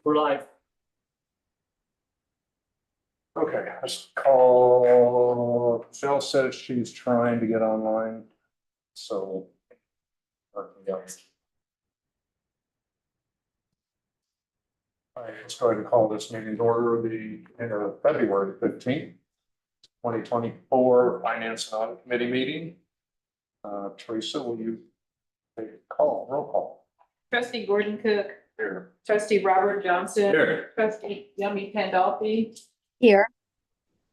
We're live. Okay, let's call, Michelle says she's trying to get online, so. Yeah. All right, let's go ahead and call this meeting to order the February 15th, 2024 Finance and Audit Committee meeting. Teresa, will you take a roll call? Trustee Gordon Cook. Here. Trustee Robert Johnson. Here. Trustee Yummy Pandolfi. Here.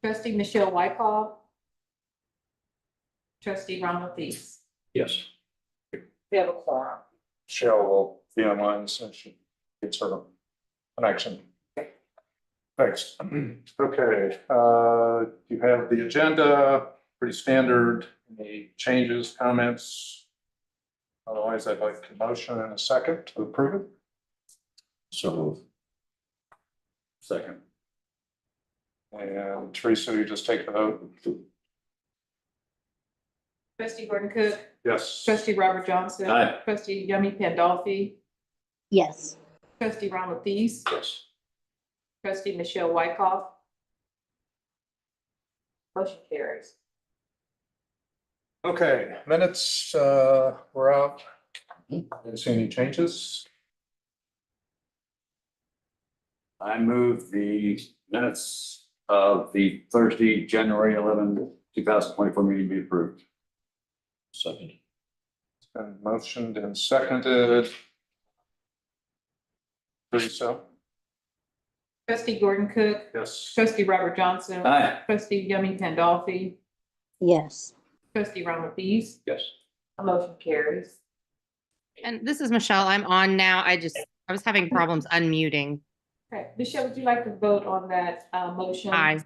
Trustee Michelle Wyckoff. Trustee Ronald Thies. Yes. We have a quorum. Michelle will be online since she gets her connection. Thanks. Okay, you have the agenda, pretty standard. Any changes, comments? Otherwise, I'd like a motion and a second to approve it. So. Second. And Teresa, you just take the vote. Trustee Gordon Cook. Yes. Trustee Robert Johnson. Aye. Trustee Yummy Pandolfi. Yes. Trustee Ronald Thies. Yes. Trustee Michelle Wyckoff. Motion carries. Okay, minutes, we're out. Didn't see any changes. I move the minutes of the Thursday, January 11, 2024 meeting be approved. Second. It's been motioned and seconded. Teresa? Trustee Gordon Cook. Yes. Trustee Robert Johnson. Aye. Trustee Yummy Pandolfi. Yes. Trustee Ronald Thies. Yes. Motion carries. And this is Michelle. I'm on now. I was having problems unmuting. Okay, Michelle, would you like to vote on that motion? Aye.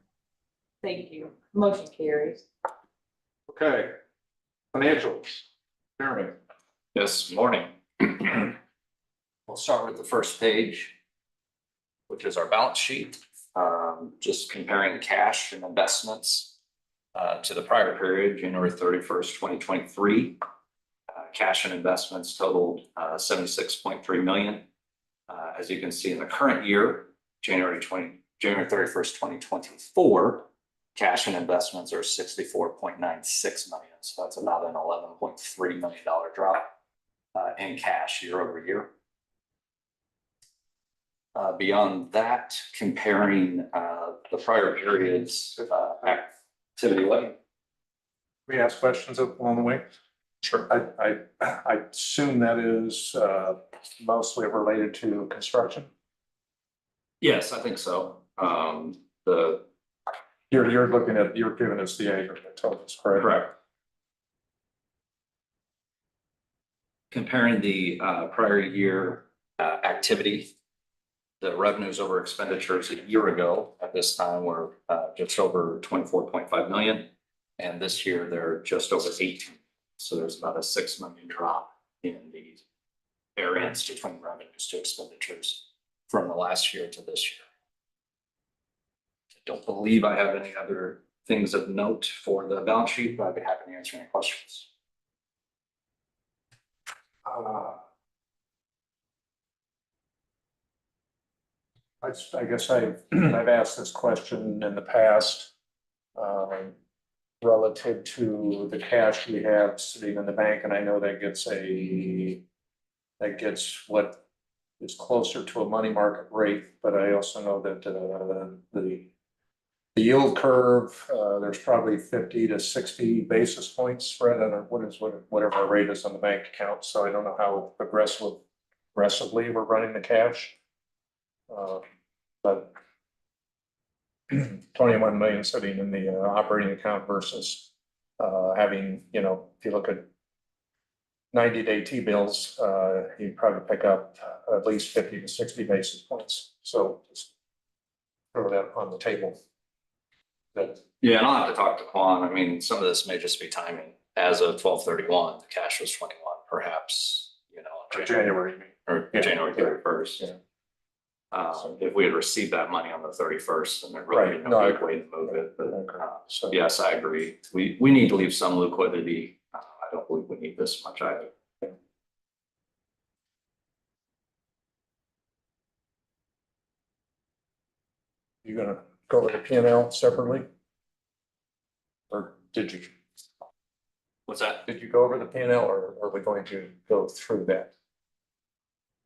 Thank you. Motion carries. Okay. Financials. Jeremy. Yes, morning. We'll start with the first page, which is our balance sheet. Just comparing cash and investments to the prior period, January 31st, 2023. Cash and investments totaled 76.3 million. As you can see in the current year, January 31st, 2024, cash and investments are 64.96 million. So that's about an $11.3 million drop in cash year over year. Beyond that, comparing the prior periods activity level. We ask questions along the way. Sure. I assume that is mostly related to construction. Yes, I think so. You're looking at, you're giving us the aggregate totals, correct? Correct. Comparing the prior year activity, the revenues over expenditures a year ago at this time were just over 24.5 million. And this year they're just over 18. So there's about a 6 million drop in the variance between revenues to expenditures from the last year to this year. I don't believe I have any other things of note for the balance sheet, but I'd be happy to answer any questions. I guess I've asked this question in the past relative to the cash we have sitting in the bank, and I know that gets what is closer to a money market rate, but I also know that the yield curve, there's probably 50 to 60 basis points spread on whatever our rate is on the bank account. So I don't know how aggressively we're running the cash. But 21 million sitting in the operating account versus having, if you look at 90-day T-bills, you'd probably pick up at least 50 to 60 basis points. So just throw that on the table. Yeah, and I'll have to talk to Quan. I mean, some of this may just be timing. As of 12/31, the cash was 21, perhaps, January. or January 31st. Yeah. If we had received that money on the 31st, then there'd really be no way to move it. But So yes, I agree. We need to leave some liquidity. I don't believe we need this much either. You gonna go over the P and L separately? Or did you? What's that? Did you go over the P and L or are we going to go through that?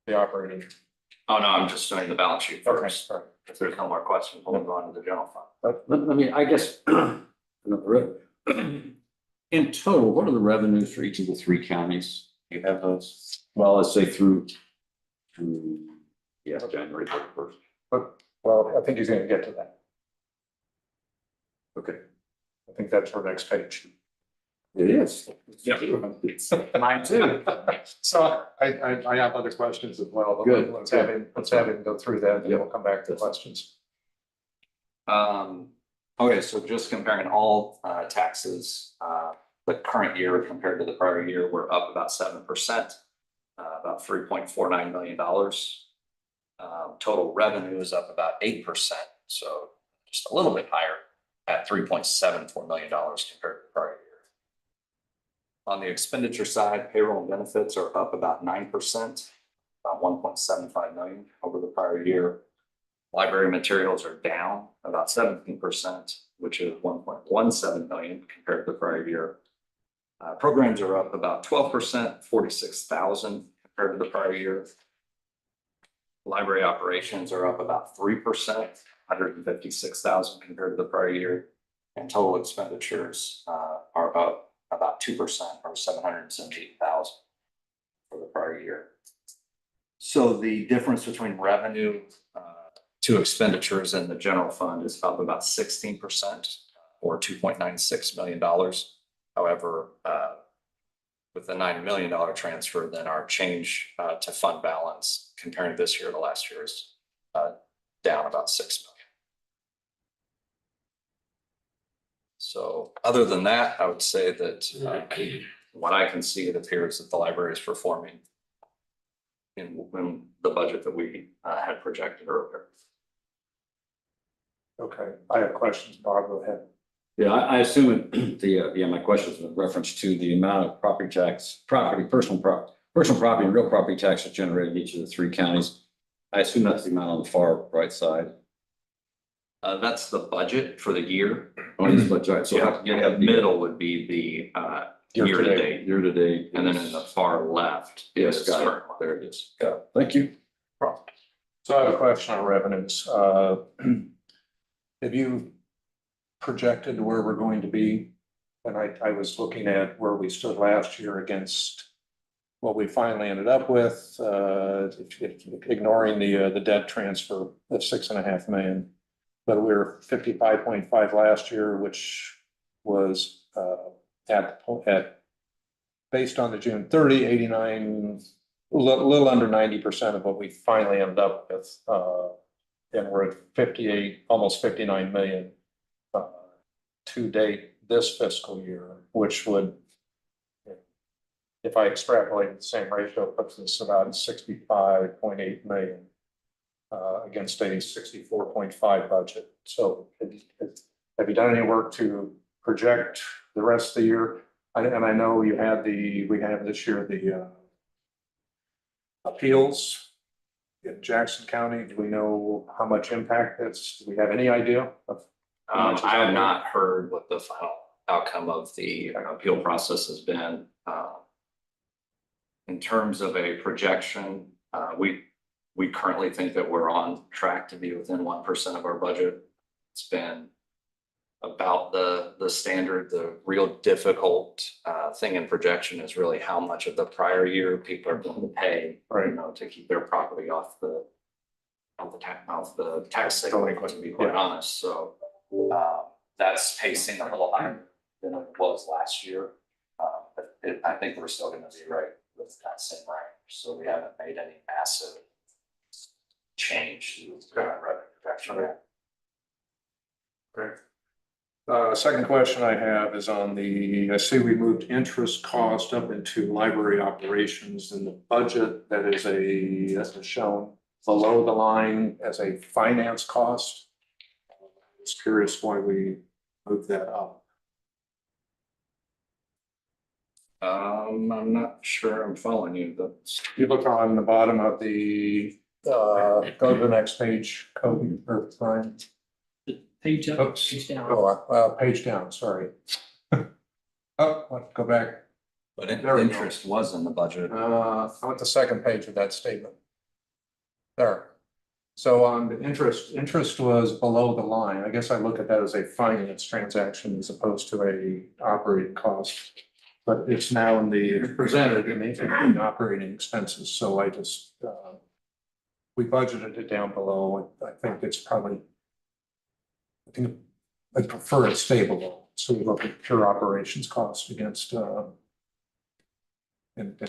The operating. Oh, no, I'm just doing the balance sheet Okay, first. sorry. If there's no more questions, we'll move on to the general fund. Let me, I guess, in total, what are the revenues for each of the three counties? Do you have those? Well, let's say through, yeah, January 31st. Well, I think he's gonna get to that. Okay. I think that's our next page. It is. Yep. It's mine too. So I have other questions as well, but Good. let's have him go through that and then we'll come back to questions. Okay, so just comparing all taxes, the current year compared to the prior year, we're up about 7%, about $3.49 million. Total revenue is up about 8%, so just a little bit higher at $3.74 million compared to the prior year. On the expenditure side, payroll and benefits are up about 9%, about 1.75 million over the prior year. Library materials are down about 17%, which is 1.17 million compared to the prior year. Programs are up about 12%, 46,000 compared to the prior year. Library operations are up about 3%, 156,000 compared to the prior year. And total expenditures are up about 2% or 778,000 for the prior year. So the difference between revenue to expenditures in the general fund is up about 16% or $2.96 million. However, with the $9 million transfer, then our change to fund balance comparing this year to last year is down about 6 million. So other than that, I would say that what I can see, it appears that the library is performing in the budget that we had projected earlier. Okay, I have questions, Bob, go ahead. Yeah, I assume it, my question is in reference to the amount of property tax, personal property and real property taxes generated in each of the three counties. I assume that's the amount on the far right side. That's the budget for the year. Oh, it's budget. So Yeah, the middle would be the year to date. Year to date. And then in the far left. Yes, is got it. current. There it is. Got it. Thank you. So I have a question on revenues. Have you projected where we're going to be? And I was looking at where we stood last year against what we finally ended up with, ignoring the debt transfer of 6.5 million. But we were 55.5 last year, which was at based on the June 30, 89, a little under 90% of what we finally ended up with. And we're at 58, almost 59 million to date this fiscal year, which would, if I extrapolate the same ratio, puts us about 65.8 million against a 64.5 budget. So have you done any work to project the rest of the year? And I know we have this year the appeals in Jackson County. Do we know how much impact that's, do we have any idea of? I have not heard what the final outcome of the appeal process has been. In terms of a projection, we currently think that we're on track to be within 1% of our budget. It's been about the standard. The real difficult thing in projection is really how much of the prior year people are going to pay, Right. to keep their property off the tax statement, to be quite honest. So that's pacing a little higher than it was last year. But I think we're still going to be right with that same range. So we haven't made any massive change to the revenue projection. Great. Second question I have is on I see we moved interest cost up into library operations in the budget that is shown below the line as a finance cost. I was curious why we moved that up. I'm not sure I'm following you, but You look on the bottom of the, go to the next page, Cody or Brian. Page up, Oops. page down. Page down, sorry. Oh, let's go back. But There we go. interest was in the budget. I want the second page of that statement. There. So on the interest was below the line. I guess I look at that as a finance transaction as opposed to a operating cost. But it's now presented in the operating expenses, so I just, we budgeted it down below. I think it's probably, I think I prefer it stay below. So we look at pure operations cost against, in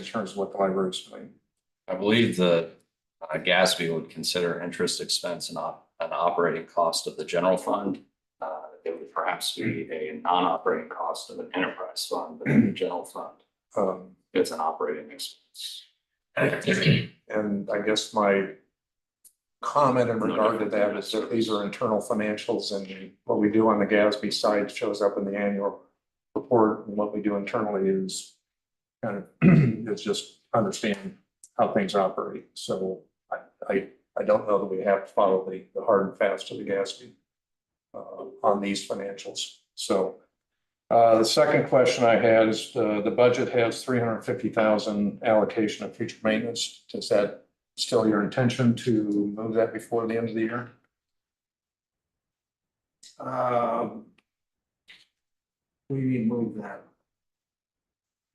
terms of what the library is doing. I believe the GASB would consider interest expense an operating cost of the general fund. It would perhaps be a non-operating cost of an enterprise fund, but in the general fund, it's an operating expense. And I guess my comment in regard to that is that these are internal financials, and what we do on the GASB side shows up in the annual report, and what we do internally is kind of, it's just understand how things operate. So I don't know that we have to follow the hard and fast of the GASB on these financials. So the second question I had is the budget has 350,000 allocation of future maintenance. Is that still your intention to move that before the end of the year? We move that.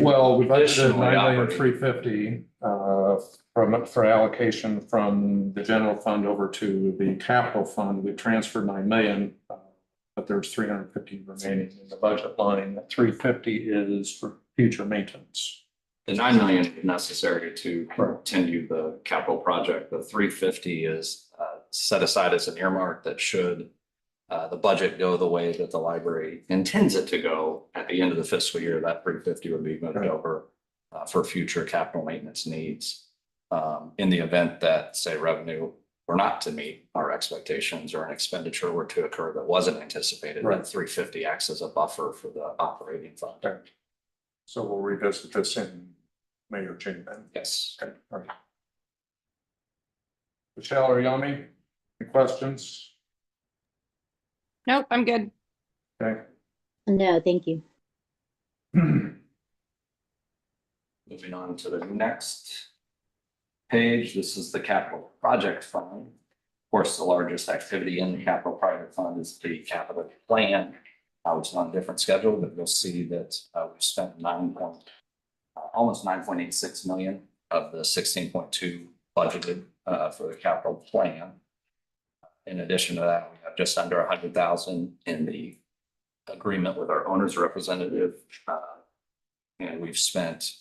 Well, we budgeted Additionally, 9,350,000 for allocation from the general fund over to the capital fund. We transferred 9 million, but there's 350 remaining in the budget line. That 350 is for future maintenance. The 9 million is necessary to continue the capital project. The 350 is set aside as an earmark that should the budget go the way that the library intends it to go at the end of the fiscal year, that 350 would be moved over for future capital maintenance needs. In the event that, say, revenue were not to meet our expectations or an expenditure were to occur that wasn't anticipated, that 350 acts as a buffer for the operating fund. Okay. So we'll revisit this in May or June then. Yes. Okay. All right. Michelle or Yami, any questions? Nope, I'm good. Okay. No, thank you. Moving on to the next page, this is the capital project fund. Of course, the largest activity in the capital project fund is the capital plan, which is on a different schedule, but you'll see that we've spent almost 9.86 million of the 16.2 budgeted for the capital plan. In addition to that, we have just under 100,000 in the agreement with our owner's representative. And we've spent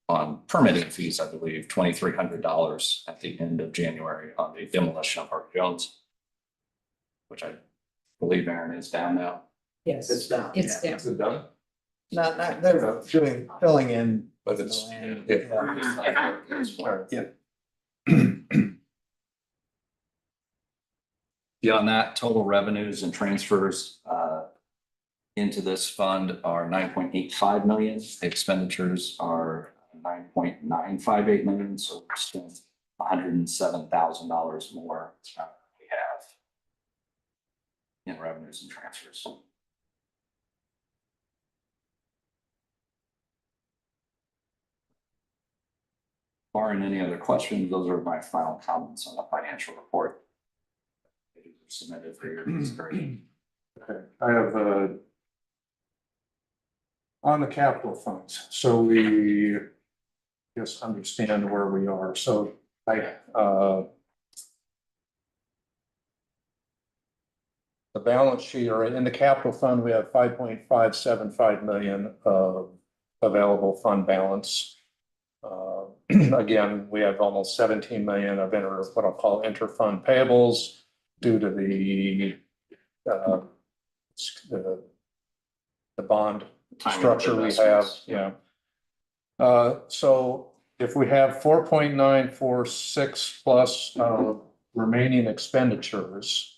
on permitting fees, I believe, $2,300 at the end of January on the demolition of Park Jones, which I believe Aaron is down now. Yes. It's down. It's down. Is it done? Not, they're doing, filling in. But it's. Yeah. Beyond that, total revenues and transfers into this fund are 9.85 million. Expenditures are 9.958 million. So we spent $107,000 more we have in revenues and transfers. Barring any other questions, those are my final comments on the financial report. Submitted for your consideration. Okay, I have on the capital funds, so we just understand where we are. So the balance sheet, or in the capital fund, we have 5.575 million of available fund balance. Again, we have almost 17 million of what I'll call interfund payables due to the bond structure we have. Yeah. So if we have 4.946 plus remaining expenditures,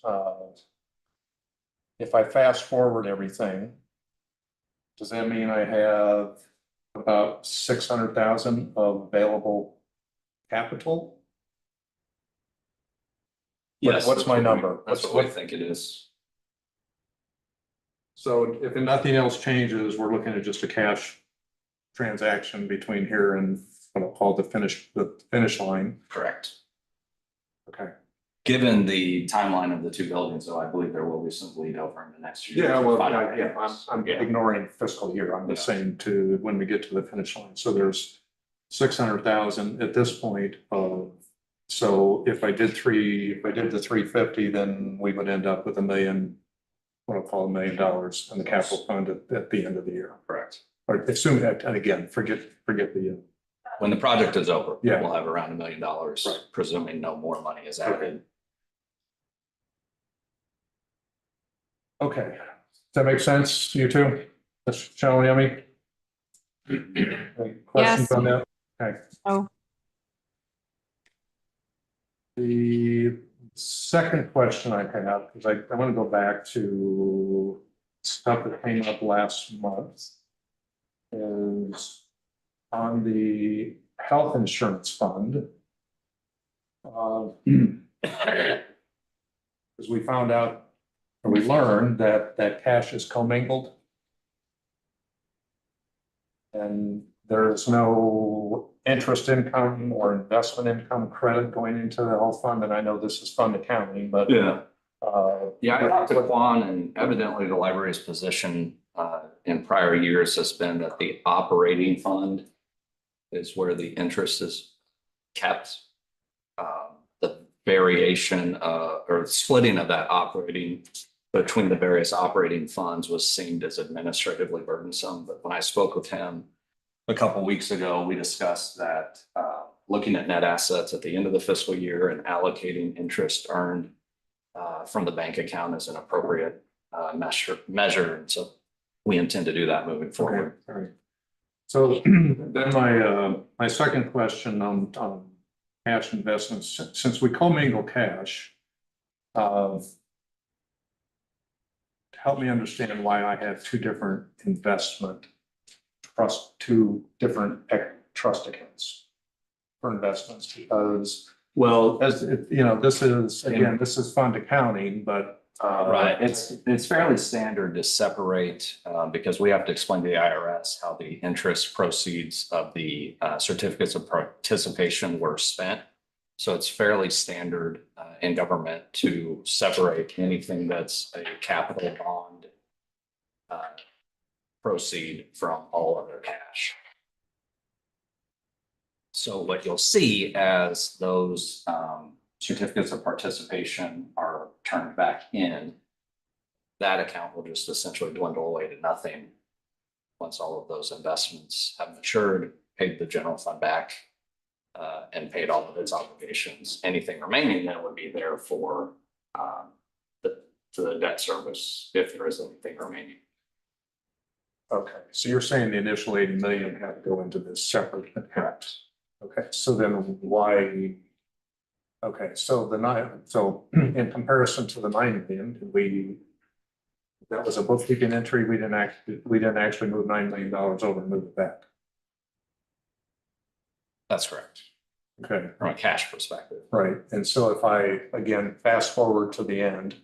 if I fast forward everything, does that mean I have about 600,000 of available capital? Yes. What's my number? That's what we think it is. So if nothing else changes, we're looking at just a cash transaction between here and what I'll call the finish line. Correct. Okay. Given the timeline of the two buildings, though, I believe there will be some bleed over in the next year. Yeah, well, I'm Yeah. ignoring fiscal year. I'm just saying to when we get to the finish line. So there's 600,000 at this point. So if I did the 350, then we would end up with $1 million, what I'll call $1 million in the capital fund at the end of the year. Correct. Or assume that, and again, forget the, When the project is over, Yeah. we'll have around $1 million, Right. presuming no more money is added. okay. Does that make sense to you too? Mr. Chalaniemi? Any questions Yes. on that? Okay. Oh. The second question I have, because I want to go back to stuff that came up last month, is on the health insurance fund. Because we found out, or we learned that cash is commingled. And there is no interest income or investment income credit going into the health fund. And I know this is fund accounting, but. Yeah, I talked to Quan, and evidently the library's position in prior years has been that the operating fund is where the interest is kept. The variation or splitting of that operating between the various operating funds was seen as administratively burdensome. But when I spoke with him a couple of weeks ago, we discussed that looking at net assets at the end of the fiscal year and allocating interest earned from the bank account is an appropriate measure. And so we intend to do that moving forward. Okay, all right. So then my second question on cash investments, since we commingle cash, help me understand why I have two different two different trust accounts for investments, because, well, as you know, this is fund accounting, but Right, it's fairly standard to separate because we have to explain to the IRS how the interest proceeds of the certificates of participation were spent. So it's fairly standard in government to separate anything that's a capital bond proceed from all other cash. So what you'll see as those certificates of participation are turned back in, that account will just essentially dwindle away to nothing once all of those investments have matured, paid the general fund back, and paid all of its obligations. Anything remaining then would be there for the debt service if there is anything remaining. okay, so you're saying the initial 80 million had to go into this separate account. Okay, so then why? Okay, so in comparison to the 9 million, that was a bookkeeping entry. We didn't actually move $9 million over and move it back. That's correct. Okay, From a cash perspective. right. And so if I, again, fast forward to the end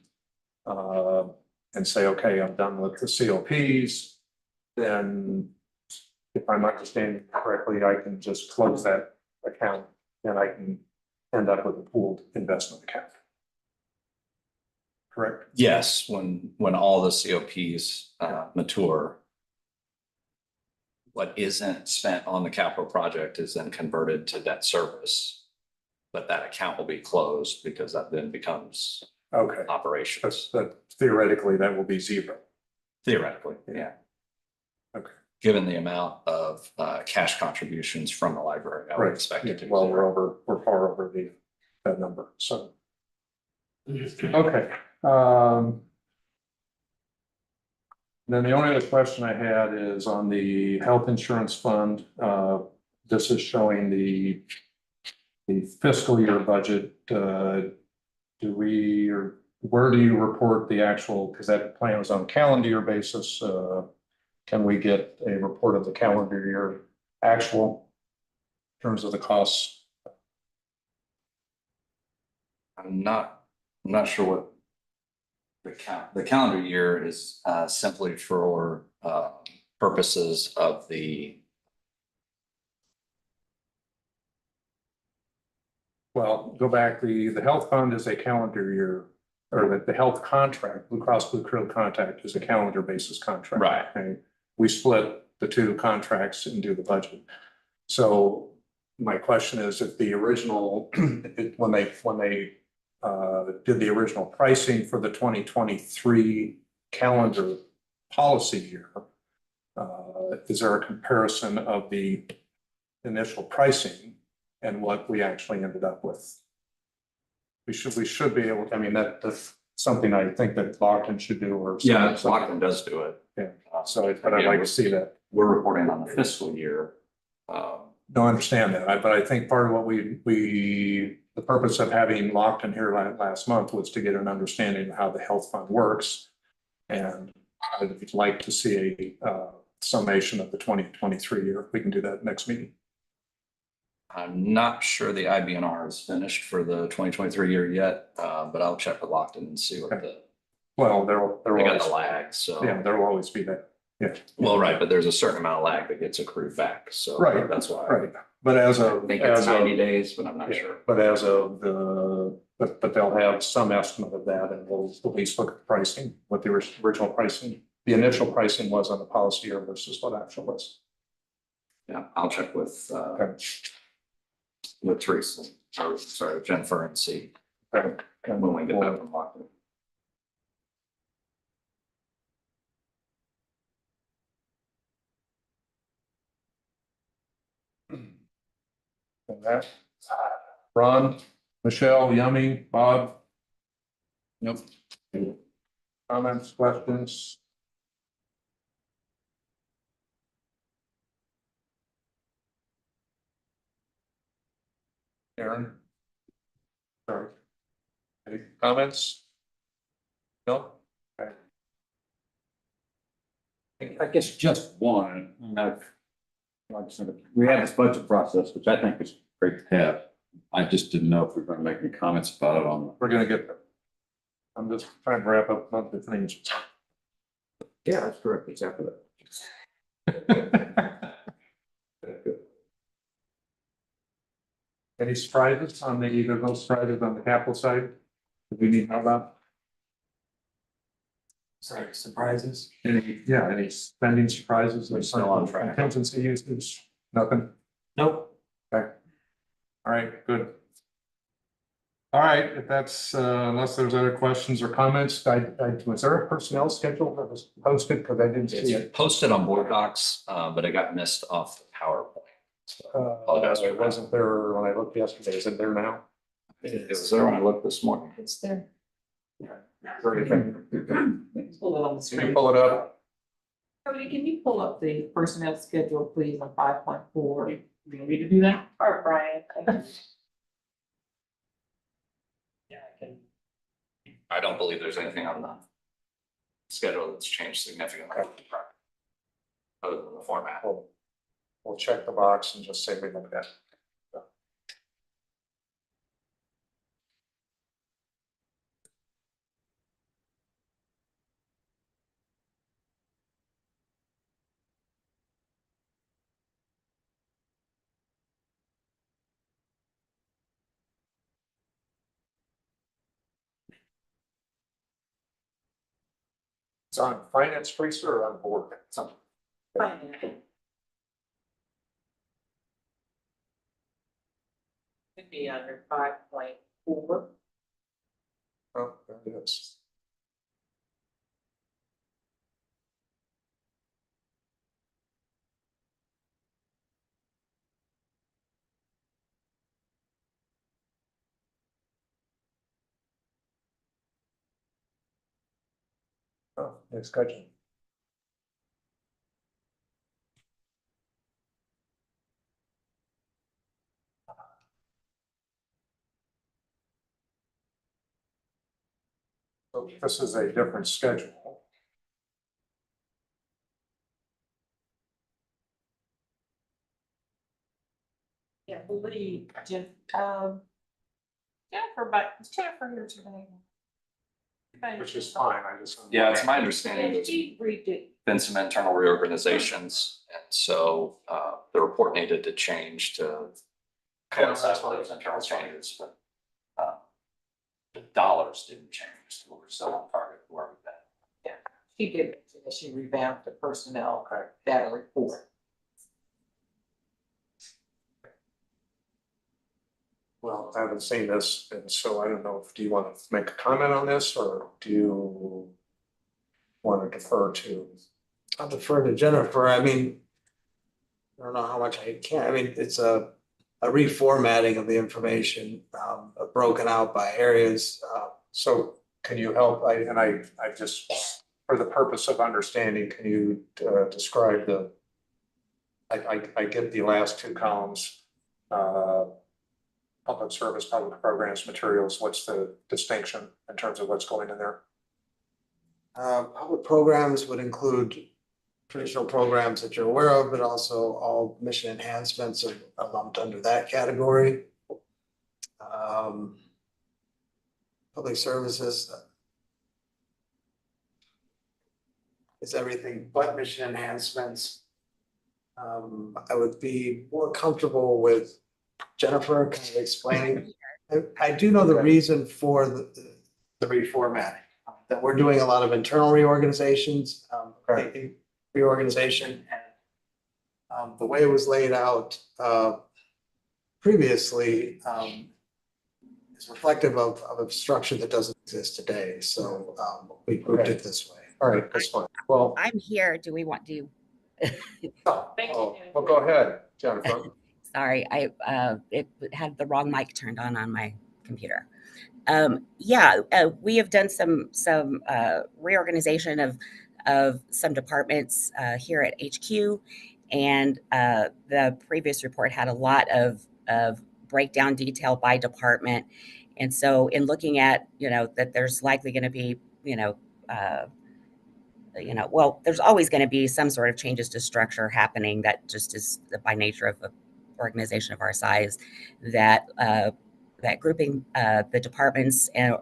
and say, okay, I'm done with the COPs, then if I'm understanding correctly, I can just close that account and I can end up with a pooled investment account. Correct? Yes, when all the COPs mature, what isn't spent on the capital project is then converted to debt service. But that account will be closed because that then becomes Okay. operations. But theoretically, that will be zero. Theoretically, yeah. Okay. Given the amount of cash contributions from the library, I would Right. expect it to be Well, zero. we're far over that number, so. Okay. Then the only other question I had is on the health insurance fund. This is showing the fiscal year budget. Where do you report the actual, because that plan was on a calendar year basis. Can we get a report of the calendar year actual in terms of the costs? I'm not sure the calendar year is simply for purposes of the, Well, go back, the health fund is a calendar year, or the health contract, Blue Cross Blue Shield contract is a calendar basis contract. Right. Okay? We split the two contracts and do the budget. So my question is, if the original, when they did the original pricing for the 2023 calendar policy year, is there a comparison of the initial pricing and what we actually ended up with? We should be able, I mean, that's something I think that Lockton should do or. yeah, Lockton does do it. Yeah. So, but I'd like to see that. We're reporting on the fiscal year. Don't understand that, but I think part of what the purpose of having Lockton here last month was to get an understanding of how the health fund works. And I'd like to see a summation of the 2023 year. We can do that next meeting. I'm not sure the IBNR is finished for the 2023 year yet, but I'll check with Lockton and see what Well, they got the always, lag, so. yeah, there will always be that. Yeah. Well, right, but there's a certain amount of lag that gets accrued back, so. Right, That's why. Right. But as I of. think it's as of- 90 days, but I'm not Yeah, sure. But as of but they'll have some estimate of that, and we'll at least look at the pricing, what the original pricing, the initial pricing was on the policy year versus what actual was. Yeah, I'll check with Okay. Teresa, or sorry, Jennifer and see Okay. when we get that from Lockton. And that, Ron, Michelle, Yummy, Bob. Nope. Comments, questions? Aaron? Sorry. Any comments? No? Okay. I guess just one, and like I said, we have this budget process, which I think is great to have. I just didn't know if we were gonna make any comments about it on. We're gonna get there. I'm just trying to wrap up monthly financials. Yeah, that's correct, exactly Any surprises on the, either of those surprises on the capital side? that we need to know about? Sorry, surprises? Any spending surprises? We're still on track. Contingency usage, nothing? Nope. Okay. All right, good. All right, if that's, unless there's other questions or comments, was there a personnel schedule that was posted? Because I didn't see It's it. posted on board docs, but it got missed off the PowerPoint. So apologize for It wasn't there when I looked yesterday. Is it there now? it was there when I looked this morning. It's there. Pull it on the Pull it on the Can you screen. pull it up? Cody, can you pull up the personnel schedule, please, on 5.4? You need me to do that? Or Brian? Yeah, I can. I don't believe there's anything on the schedule that's changed significantly. Other than the format. We'll check the box and just say we looked at it. It's on finance, Teresa, or on board? It's on. Could be under 5.4. Oh, there it is. Oh, it's scheduled. So this is a different schedule. Yeah, believe, Jennifer, but is Jennifer here today? which is fine, I just. Yeah, it's my understanding there's He briefed it. been some internal reorganizations, and so the report needed to change to coincide with those internal changes, but the dollars didn't change, so we're still on target where we've been. She did, mention that she revamped the personnel Okay. data report. Well, I haven't seen this, and so I don't know, do you want to make a comment on this, or do you want to defer to? I'll defer to Jennifer. I mean, I don't know how much I can, I mean, it's a reformatting of the information, broken out by areas. So can you help, I just, for the purpose of understanding, can you describe the, I get the last two columns, public service, public programs, materials, what's the distinction in terms of what's going in there? Public programs would include traditional programs that you're aware of, but also all mission enhancements are lumped under that category. Public services is everything but mission enhancements. I would be more comfortable with Jennifer kind of explaining. I do know the reason for the reformatting, that we're doing a lot of internal reorganizations, reorganization, and the way it was laid out previously is reflective of a structure that doesn't exist today. So we grouped it this way. All right, that's fine. Well, I'm here. Do we want to? Thank you, Jennifer. well, go ahead, Jennifer. Sorry, it had the wrong mic turned on my computer. We have done some reorganization of some departments here at HQ, and the previous report had a lot of breakdown detail by department. And so in looking at, that there's likely going to be, there's always going to be some sort of changes to structure happening. That just is by nature of an organization of our size, that grouping the departments and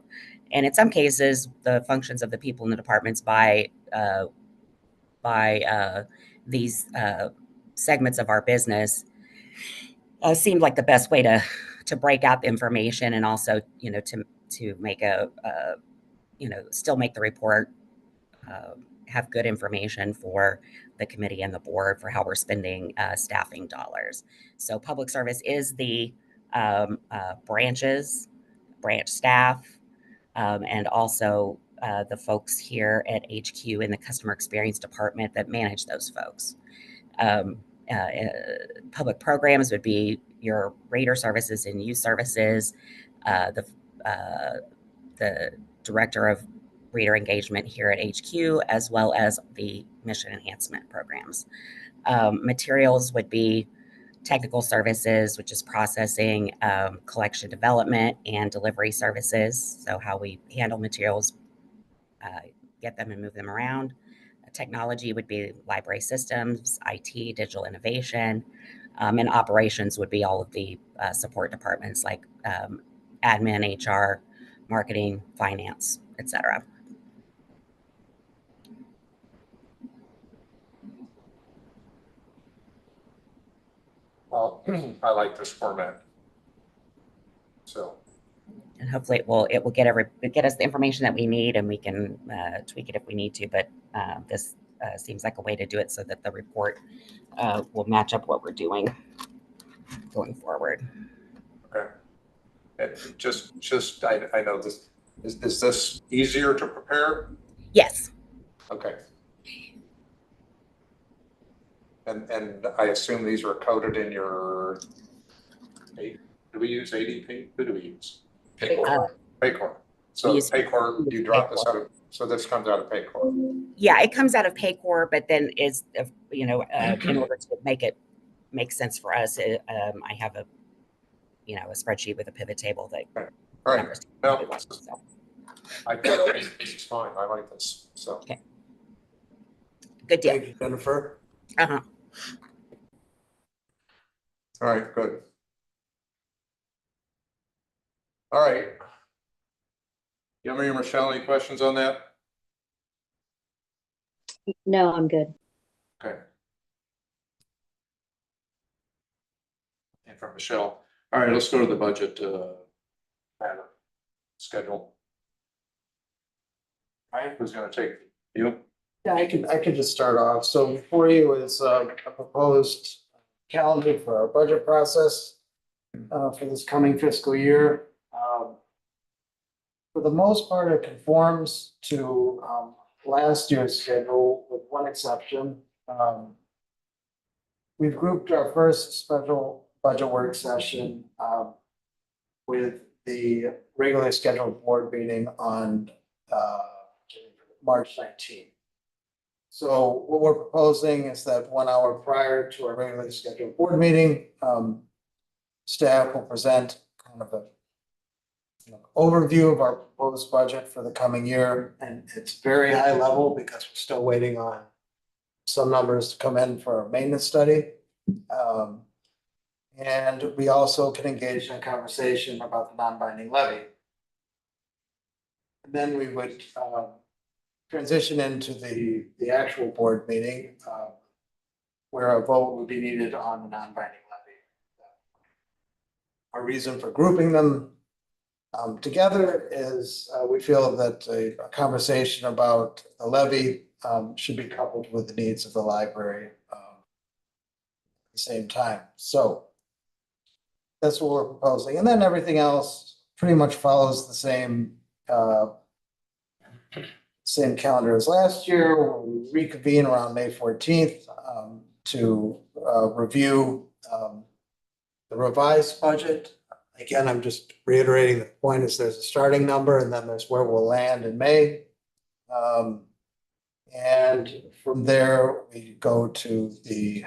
in some cases the functions of the people in the departments by these segments of our business seemed like the best way to break out the information, and also to make still make the report have good information for the committee and the board for how we're spending staffing dollars. So public service is the branch staff, and also the folks here at HQ in the customer experience department that manage those folks. Public programs would be your reader services and youth services, the director of reader engagement here at HQ, as well as the mission enhancement programs. Materials would be technical services, which is processing, collection, development, and delivery services. So how we handle materials, get them and move them around. Technology would be library systems, IT, digital innovation, and operations would be all of the support departments like admin, HR, marketing, finance, etc. Well, I like this format. So. And hopefully it will get us the information that we need, and we can tweak it if we need to. But this seems like a way to do it so that the report will match up what we're doing going forward. Okay. And just I know this is this easier to prepare? Yes. Okay. And I assume these are coded in your. Do we use ADP? Who do we use? Paycor. So Paycor, you drop this out of. So this comes out of Paycor. Yeah, it comes out of Paycor, but then is in order to make sense for us, I have a spreadsheet with a pivot table that. All right. No, so. I think this is fine. I like this. So. Okay. Good deal. Thank you, Jennifer. Uh-huh. All right, good. All right. Yummy or Michelle, any questions on that? No, I'm good. Okay. And from Michelle. All right, let's go to the budget, pattern schedule. All right, who's gonna take you? Yeah, I could just start off. So before you is a proposed calendar for our budget process for this coming fiscal year. For the most part, it conforms to last year's schedule with one exception. We've grouped our first special budget work session with the regularly scheduled board meeting on March 19th. So what we're proposing is that 1 hour prior to our regularly scheduled board meeting, staff will present kind of a overview of our proposed budget for the coming year. And it's very high level because we're still waiting on some numbers to come in for our maintenance study. And we also can engage in a conversation about the non-binding levy. And then we would transition into the actual board meeting where a vote would be needed on the non-binding levy. Our reason for grouping them together is we feel that a conversation about the levy should be coupled with the needs of the library at the same time. So that's what we're proposing. And then everything else pretty much follows the same calendar as last year. We'll reconvene around May 14th to review the revised budget. Again, I'm just reiterating the point is there's a starting number and then there's where we'll land in May. And from there, we go to the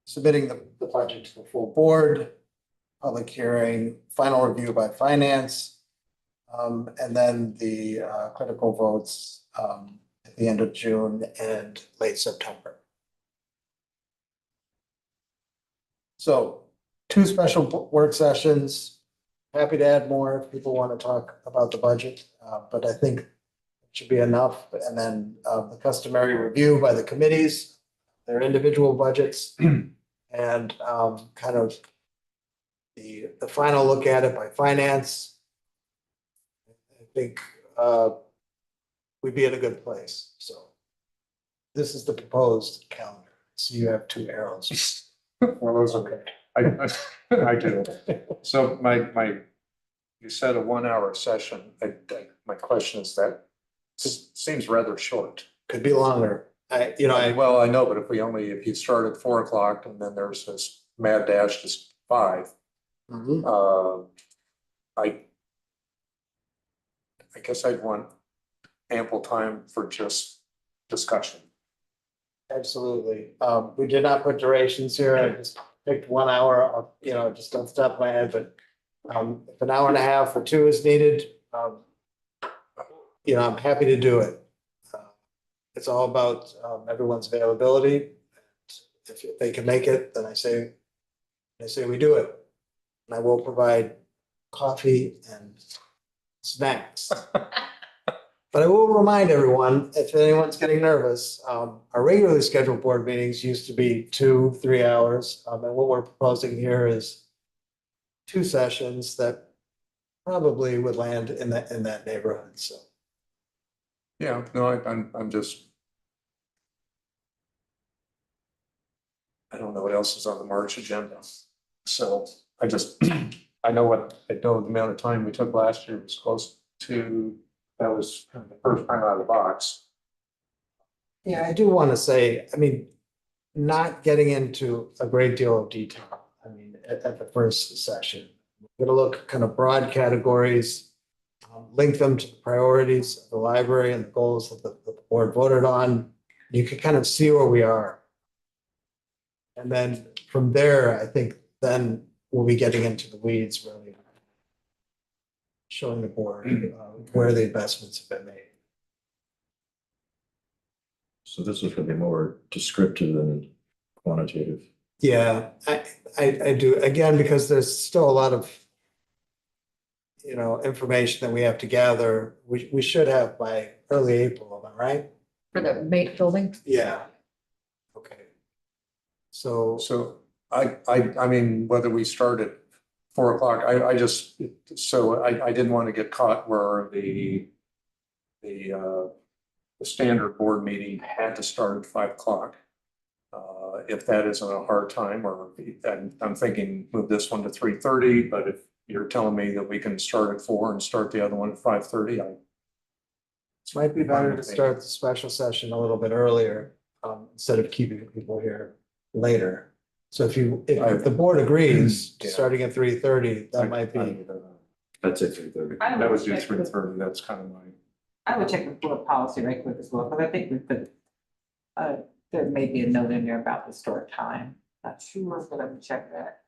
submitting the budget to the full board, public hearing, final review by finance, and then the critical votes at the end of June and late September. So 2 special work sessions. Happy to add more if people want to talk about the budget, but I think it should be enough. And then the customary review by the committees, their individual budgets, and kind of the final look at it by finance. I think we'd be in a good place. So this is the proposed calendar. So you have 2 arrows. Well, those okay. I do. So you said a 1 hour session. My question is that seems rather short. Could be longer. Well, I know, but if you start at 4 o'clock and then there's this mad dash to 5, I guess I'd want ample time for just discussion. Absolutely. We did not put durations here. I just picked 1 hour, just off the top of my head, but if an hour and a half or 2 is needed, I'm happy to do it. It's all about everyone's availability. If they can make it, then I say we do it. And I will provide coffee and snacks. But I will remind everyone, if anyone's getting nervous, our regularly scheduled board meetings used to be 2-3 hours. And what we're proposing here is 2 sessions that probably would land in that neighborhood, so. Yeah, no, I'm just. I don't know what else is on the March agenda. So I know the amount of time we took last year was close to, that was kind of the first time out of the box. Yeah, I do want to say, not getting into a great deal of detail. At the first session, we're going to look kind of broad categories, link them to the priorities of the library and the goals that the board voted on. You can kind of see where we are. And then from there, I think then we'll be getting into the weeds, really showing the board where the investments have been made. So this is going to be more descriptive than quantitative. Yeah, I do, again, because there's still a lot of you know, information that we have to gather, we should have by early April, am I right? For the mate building? Yeah. Okay. So, So I mean, whether we start at 4 o'clock, I just, so I didn't want to get caught where the standard board meeting had to start at 5 o'clock. If that isn't a hard time, or I'm thinking move this one to 3:30, but if you're telling me that we can start at 4 and start the other one at 5:30, it might be better to start the special session a little bit earlier, instead of keeping people here later. So if the board agrees, Yeah. starting at 3:30, that might be. I'd say 3:30. That would do 3:30, that's kind of my. I would check the board policy right quick as well, because I think we could, there may be a note in there about the start time. Not sure, but I would check that.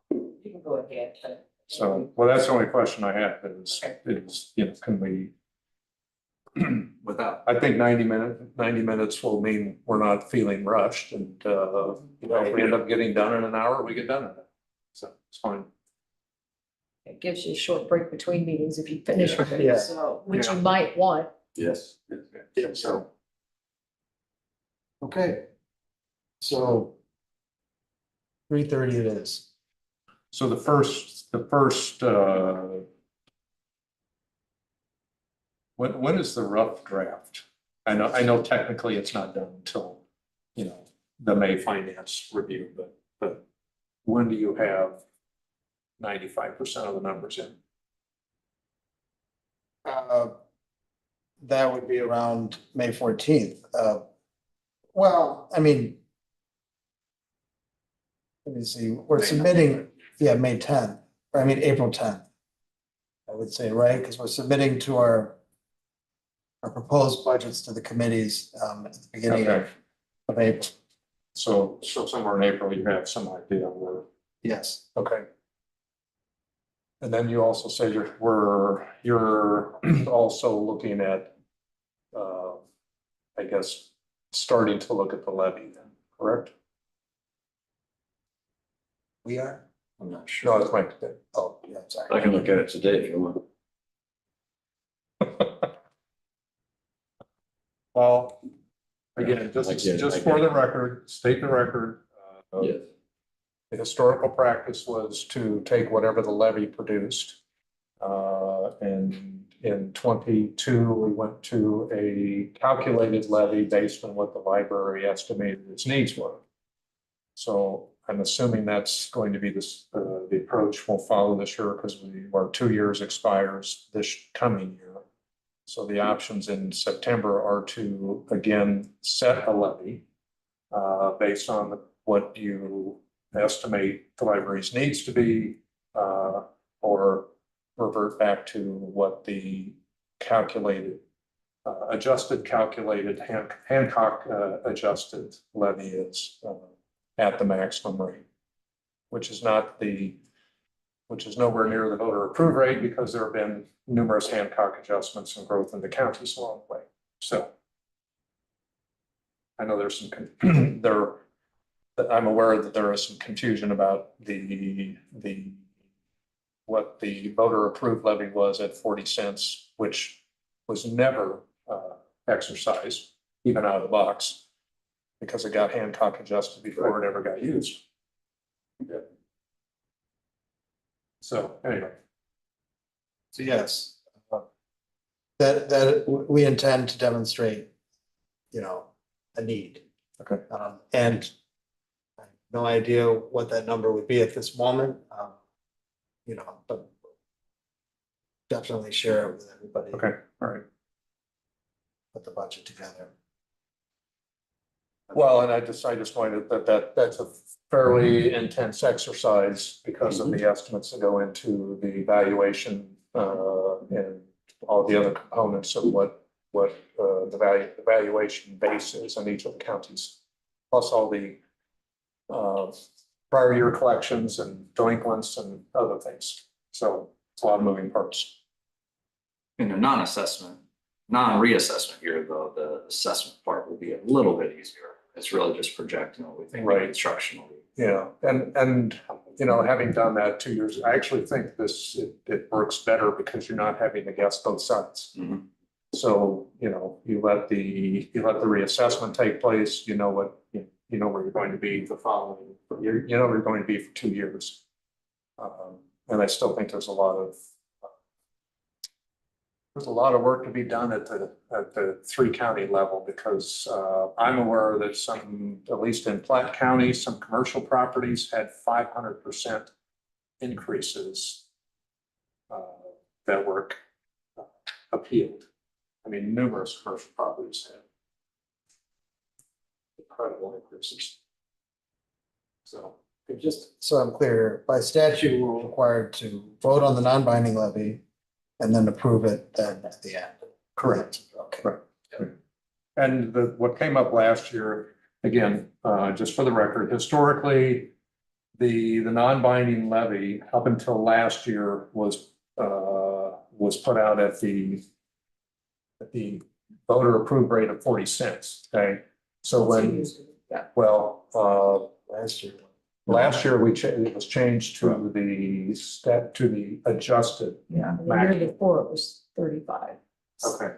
You can go ahead, but. So, well, that's the only question I have is, you know, can we, Without, I think 90 minutes will mean we're not feeling rushed and, you know, if we end up getting done in an hour, we get done in it. So it's fine. It gives you a short break between meetings if you finish with Yeah. it, so, which you might want. Yes. Yeah, so. Okay. So 3:30 it is. So the first, when is the rough draft? I know technically it's not done until, you know, the May finance review, but when do you have 95% of the numbers in? That would be around May 14th. Well, I mean, let me see, we're submitting, yeah, May 10th, or I mean, April 10th. I would say, right, because we're submitting to our proposed budgets to the committees at the beginning Okay. of April. So somewhere in April, you have some idea where, Yes. okay. And then you also said you're also looking at, I guess, starting to look at the levy then, correct? We are? I'm not sure. No, it's Mike. Oh, yeah, sorry. I can look at it today if you want. Well, again, I get it, I just get for it. the record, state the record. Yes. The historical practice was to take whatever the levy produced. And in 22, we went to a calculated levy based on what the library estimated its needs were. So I'm assuming that's going to be the approach we'll follow this year, because our 2 years expires this coming year. So the options in September are to again set a levy based on what you estimate the library's needs to be, or revert back to what the calculated, adjusted calculated Hancock adjusted levy is at the maximum rate, which is nowhere near the voter approved rate, because there have been numerous Hancock adjustments and growth in the counties along the way. So I know there's some I'm aware that there is some confusion about what the voter approved levy was at 40 cents, which was never exercised, even out of the box, because it got Hancock adjusted before it ever got used. Okay. So anyway. So yes. That we intend to demonstrate, you know, a need. Okay. And I have no idea what that number would be at this moment. You know, but definitely share it with everybody. Okay, all right. Put the budget together. Well, and I just wanted that's a fairly intense exercise because of the estimates that go into the valuation and all the other components of what the valuation base is in each of the counties, plus all the prior year collections and delinquents and other things. So it's a lot of moving parts. in a non-assessment, non-reassessment year, though, the assessment part will be a little bit easier. It's really just projecting what we think Right. construction will be. Yeah, and you know, having done that 2 years, I actually think it works better because you're not having to guess both sides. Mhm. So, you know, you let the reassessment take place, you know what, you know where you're going to be the following, you know where you're going to be for 2 years. And I still think there's a lot of work to be done at the 3-county level because I'm aware that some, at least in Platte County, some commercial properties had 500% increases that were appealed. I mean, numerous commercial properties had incredible increases. So. Just so I'm clear, by statute, we're required to vote on the non-binding levy and then approve it then at the end. Correct. Okay. Right. And what came up last year, again, just for the record, historically, the non-binding levy up until last year was put out at the voter approved rate of 40 cents. Okay. So when, well, last year it was changed to the adjusted. Yeah, the year before it was 35. Okay.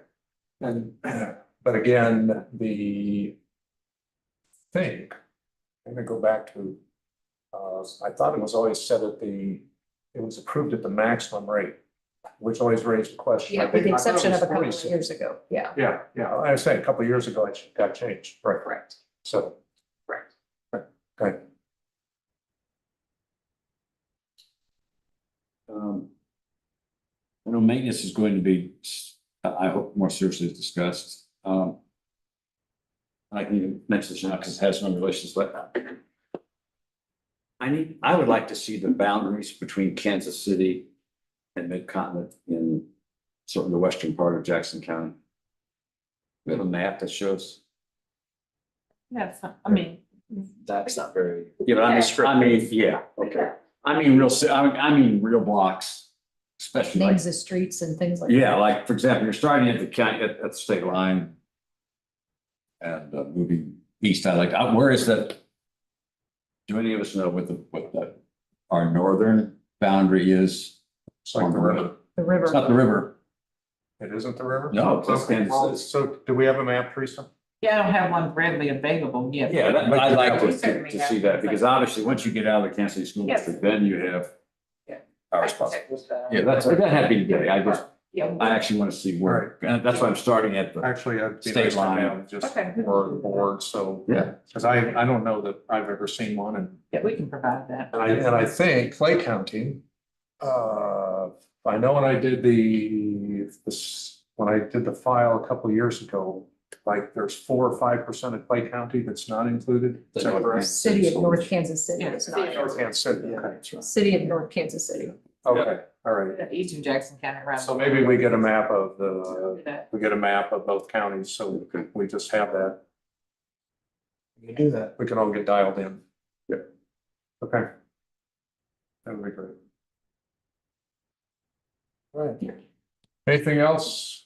And, but again, I'm gonna go back to, I thought it was always set at it was approved at the maximum rate, which always raised the question. Yeah, with the exception of a couple of 46. years ago, yeah. Yeah, I was saying a couple of years ago, it got changed, right? Correct. So. Correct. Okay. I know maintenance is going to be, I hope, more seriously discussed. I can even mention this now because it has no relations, but I would like to see the boundaries between Kansas City and Mid-Continent in sort of the western part of Jackson County. We have a map that shows. Yes, I mean. That's not very. Yeah, but yeah, okay. I mean real blocks, especially like, Names of streets and things like that. yeah, like, for example, you're starting at the county, at the state line. And moving east, where is that? Do any of us know what our northern boundary is? It's like the river. The river. It's not the river. It isn't the river? No, it's just Okay, well, Kansas. so do we have a map, Teresa? Yeah, I don't have one readily available yet. Yeah, I'd like We to certainly see have that because obviously, once you get out of the Kansas City School Yes. District, then you have. Yeah. Our spot. Yeah, that's happy today. Yeah. I actually want to see where, and that's why I'm starting at the. Actually, I'd be State nice to line. have just Okay. for the board, so. Yeah. Because I don't know that I've ever seen one and Yeah, we can provide that. I think Clay County, I know when I did when I did the file a couple of years ago, like there's 4 or 5% of Clay County that's not included. Is that correct? City of North Kansas City is not. North Kansas City, okay. City of North Kansas City. Okay, all right. Eastern Jackson County around. So maybe we get a map of That. we get a map of both counties, so we just have that. You can do that. We can all get dialed in. Yep. Okay. That would be great. Right. Anything else?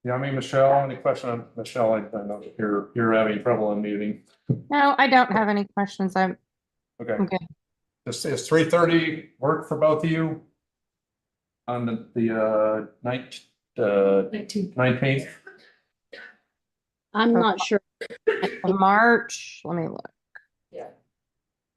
Yeah, I mean, Michelle, any question on Michelle? I know you're having trouble unmuting. No, I don't have any questions. I'm Okay. Okay. Is 3:30 work for both of you? On the 19th? I'm not sure. March. Let me look. Yeah.